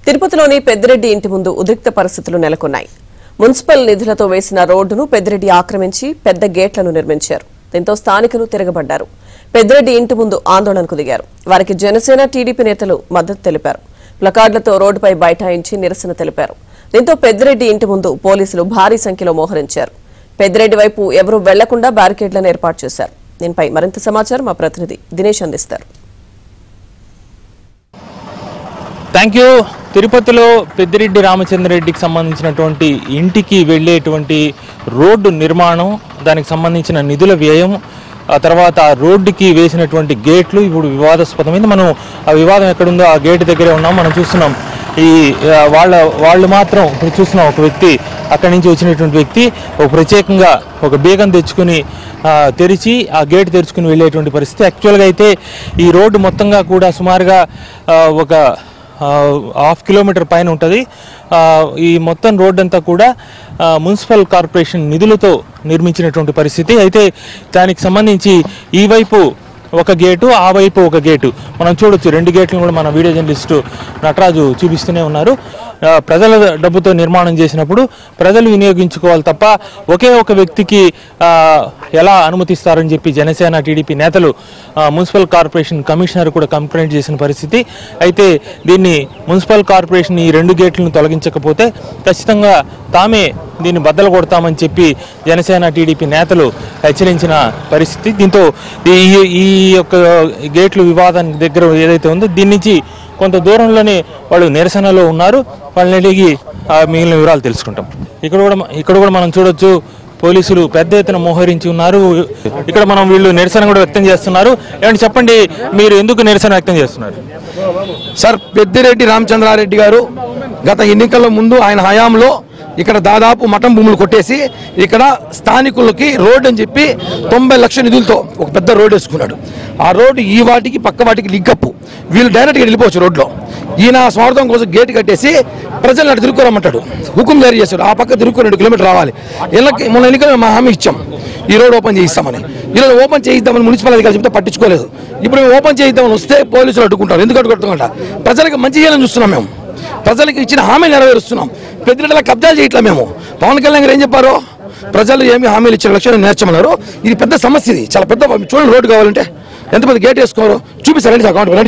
తిరుపతిలోని పెద్దిరెడ్డి ఇంటి ముందు ఉద్రిక్త పరిస్థితులు నెలకొన్నాయి. మున్సిపల్ నిధులతో వేసిన రోడ్డును పెద్దిరెడ్డి ఆక్రమించి పెద్ద గేట్లను నిర్మించారు. దీంతో స్థానికులు తిరగబడ్డారు. పెద్దిరెడ్డి ఇంటి ముందు ఆందోళనకు దిగారు. వారికి జనసేన టీడీపీ నేతలు మద్దతు తెలిపారు. ప్లకార్డులతో రోడ్డుపై బైఠాయించి నిరసన తెలిపారు. దీంతో పెద్దిరెడ్డి ఇంటి ముందు పోలీసులు భారీ సంఖ్యలో మోహరించారు. పెద్దిరెడ్డి వైపు ఎవరూ వెళ్లకుండా బ్యారికేడ్లను ఏర్పాటు చేశారు. దీనిపై మరింత సమాచారం మా ప్రతినిధి దినేష్ అందిస్తారు. Thank you. తిరుపతిలో పెద్దిరెడ్డి రామచంద్రరెడ్డికి సంబంధించినటువంటి ఇంటికి వెళ్ళేటువంటి రోడ్డు నిర్మాణం, దానికి సంబంధించిన నిధుల వ్యయం, ఆ తర్వాత రోడ్డుకి వేసినటువంటి గేట్లు ఇప్పుడు వివాదాస్పదమైంది. మనం ఆ వివాదం ఎక్కడుందో ఆ గేటు దగ్గరే ఉన్నాం. మనం చూస్తున్నాం ఈ వాళ్ళు మాత్రం ఇప్పుడు చూస్తున్నాం ఒక వ్యక్తి అక్కడి నుంచి వచ్చినటువంటి వ్యక్తి ఒక ప్రత్యేకంగా ఒక బీగం తెచ్చుకుని తెరిచి ఆ గేటు తెరుచుకుని వెళ్ళేటువంటి పరిస్థితి. యాక్చువల్గా అయితే ఈ రోడ్డు మొత్తంగా కూడా సుమారుగా ఒక 1/2 కిలోమీటర్ పైన ఉంటుంది. ఈ మొత్తం రోడ్డు అంతా కూడా మున్సిపల్ కార్పొరేషన్ నిధులతో నిర్మించినటువంటి పరిస్థితి. అయితే దానికి సంబంధించి ఈ వైపు ఒక గేటు, ఆ వైపు ఒక గేటు మనం చూడొచ్చు. 2 గేట్లను కూడా మన వీడియో జర్నలిస్టు నటరాజు చూపిస్తూనే ఉన్నారు. ప్రజల డబ్బుతో నిర్మాణం చేసినప్పుడు ప్రజలు వినియోగించుకోవాలి తప్ప ఒకే ఒక వ్యక్తికి ఎలా అనుమతిస్తారని చెప్పి జనసేన టీడీపీ నేతలు మున్సిపల్ కార్పొరేషన్ కమిషనర్ కూడా కంప్లైంట్ చేసిన పరిస్థితి. అయితే దీన్ని మున్సిపల్ కార్పొరేషన్ ఈ 2 గేట్లను తొలగించకపోతే ఖచ్చితంగా తామే దీన్ని బద్దలు కొడతామని చెప్పి జనసేన టీడీపీ నేతలు హెచ్చరించిన పరిస్థితి. దీంతో ఈ యొక్క గేట్లు వివాదానికి దగ్గర ఏదైతే ఉందో దీని నుంచి కొంత దూరంలోనే వాళ్ళు నిరసనలో ఉన్నారు. వాళ్ళని అడిగి మిగిలిన వివరాలు తెలుసుకుంటాం. ఇక్కడ కూడా మనం చూడొచ్చు, పోలీసులు పెద్ద ఎత్తున మోహరించి ఉన్నారు. ఇక్కడ మనం వీళ్ళు నిరసన కూడా వ్యక్తం చేస్తున్నారు. ఏమంటే చెప్పండి, మీరు ఎందుకు నిరసన వ్యక్తం చేస్తున్నారు? సార్, పెద్దిరెడ్డి రామచంద్రారెడ్డి గారు గత ఎన్నికల ముందు ఆయన హయాంలో ఇక్కడ దాదాపు మఠం భూములు కొట్టేసి ఇక్కడ స్థానికులకి రోడ్డు అని చెప్పి 90 లక్షల నిధులతో ఒక పెద్ద రోడ్డు వేసుకున్నాడు. ఆ రోడ్డు ఈ వాటికి పక్క వాటికి లిగ్గప్పు, వీళ్ళు డైరెక్ట్గా వెళ్ళిపోవచ్చు రోడ్లో. ఈయన స్వార్థం కోసం గేట్ కట్టేసి ప్రజలను అటు తిరుక్కోరమ్మంటాడు, హుకుం జారీ చేశాడు. ఆ పక్క తిరుక్కు 2 కిలోమీటర్ రావాలి. మొన్న ఎన్నికల్లో మా హామీ ఇచ్చాం, ఈ రోడ్ ఓపెన్ చేయిస్తామని. ఈరోజు ఓపెన్ చేయిద్దామని మున్సిపల్ అధికారులు చెప్తే పట్టించుకోలేదు. ఇప్పుడు మేము ఓపెన్ చేయిద్దామని వస్తే పోలీసులు అడ్డుకుంటారు. ఎందుకు అడ్డుకుంటామంట? ప్రజలకు మంచి చేయాలని చూస్తున్నాం. మేము ప్రజలకు ఇచ్చిన హామీ నెరవేరుస్తున్నాం. పెద్దిరెడ్డిలా కబ్జాలు చేయట్లా. మేము పవన్ కళ్యాణ్ గారు ఏం చెప్పారు? ప్రజలు ఏమి హామీలు ఇచ్చిన లక్ష్యాన్ని నేర్చమన్నారు. ఇది పెద్ద సమస్య, ఇది చాలా పెద్ద. చూడండి, రోడ్డు కావాలంటే ఎంతమంది గేట్ వేసుకోరు చూపిస్తారండి. అకౌంట్ మనం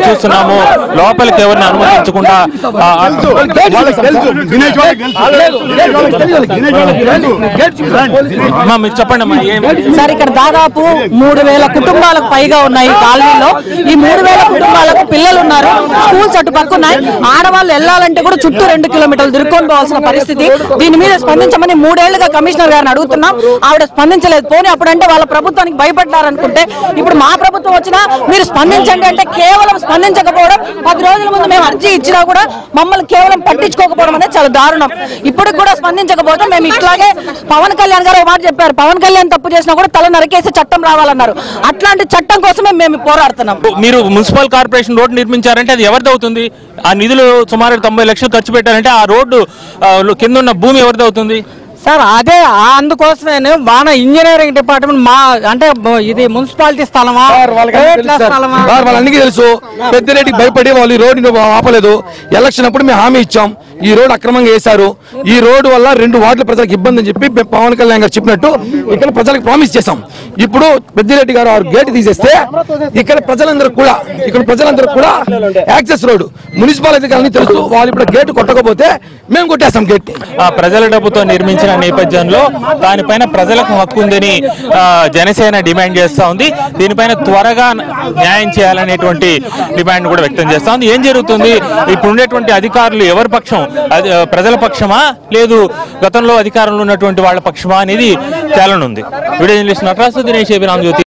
చూస్తున్నాము, లోపలికి ఎవరిని అనుమతించకుండా. మీరు చెప్పండి సార్, ఇక్కడ దాదాపు 3000 కుటుంబాలకు పైగా ఉన్నాయి కాలనీలో. ఈ 3000 కుటుంబాలకు పిల్లలు ఉన్నారు. స్కూల్స్ అటు పక్క ఉన్నాయి. ఆడవాళ్ళు వెళ్ళాలంటే కూడా చుట్టూ 2 కిలోమీటర్లు తిరుక్కొని పోవాల్సిన పరిస్థితి. దీని మీద స్పందించమని 3 ఏళ్లుగా కమిషనర్ గారిని అడుగుతున్నాం. ఆవిడ స్పందించలేదు. పోనీ అప్పుడంటే వాళ్ళ ప్రభుత్వానికి భయపడ్డారనుకుంటే ఇప్పుడు మా ప్రభుత్వం వచ్చినా మీరు స్పందించండి అంటే కేవలం స్పందించకపోవడం. 10 రోజుల ముందు మేము అర్జీ ఇచ్చినా కూడా మమ్మల్ని కేవలం పట్టించుకోకపోవడం అనేది చాలా దారుణం. ఇప్పుడు కూడా స్పందించకపోతే మేము ఇట్లాగే పవన్ కళ్యాణ్ గారు ఒక మాట చెప్పారు, పవన్ కళ్యాణ్ తప్పు చేసినా కూడా తల నరికేసి చట్టం రావాలన్నారు. అట్లాంటి చట్టం కోసమే మేము పోరాడుతున్నాం. మీరు మున్సిపల్ కార్పొరేషన్ రోడ్డు నిర్మించారంటే అది ఎవరిది అవుతుంది? ఆ నిధులు సుమారు 90 లక్షలు ఖర్చు పెట్టారంటే ఆ రోడ్డు కింద ఉన్న భూమి ఎవరిది అవుతుంది? సార్, అదే అందుకోసమే మన ఇంజనీరింగ్ డిపార్ట్మెంట్ అంటే ఇది మున్సిపాలిటీ స్థలమా వాళ్ళకి తెలుసు. పెద్దిరెడ్డికి భయపడి వాళ్ళు ఈ రోడ్డు ఆపలేదు. ఎలక్షన్ అప్పుడు మేము హామీ ఇచ్చాం, ఈ రోడ్డు అక్రమంగా వేశారు, ఈ రోడ్డు వల్ల 2 వార్డుల ప్రజలకు ఇబ్బంది అని చెప్పి పవన్ కళ్యాణ్ గారు చెప్పినట్టు ఇక్కడ ప్రజలకు ప్రామిస్ చేశాం. ఇప్పుడు పెద్దిరెడ్డి గారు ఆ గేట్ తీసేస్తే ఇక్కడ ప్రజలందరూ కూడా యాక్సెస్ రోడ్డు మున్సిపల్ అధికారులని తెలుసు. వాళ్ళు ఇప్పుడు గేట్ కొట్టకపోతే మేము కొట్టేస్తాం గేట్. ప్రజల డబ్బుతో నిర్మించిన నేపథ్యంలో దానిపైన ప్రజలకు హక్కు ఉందని జనసేన డిమాండ్ చేస్తా ఉంది. దీనిపైన త్వరగా న్యాయం చేయాలనేటువంటి డిమాండ్ కూడా వ్యక్తం చేస్తా ఉంది. ఏం జరుగుతుంది? ఇప్పుడు ఉండేటువంటి అధికారులు ఎవరి పక్షం? ప్రజల పక్షమా, లేదు గతంలో అధికారంలో ఉన్నటువంటి వాళ్ళ పక్షమా అనేది తేలనుంది. Video journalist Nataraju, Dinesh, Ramajyothi.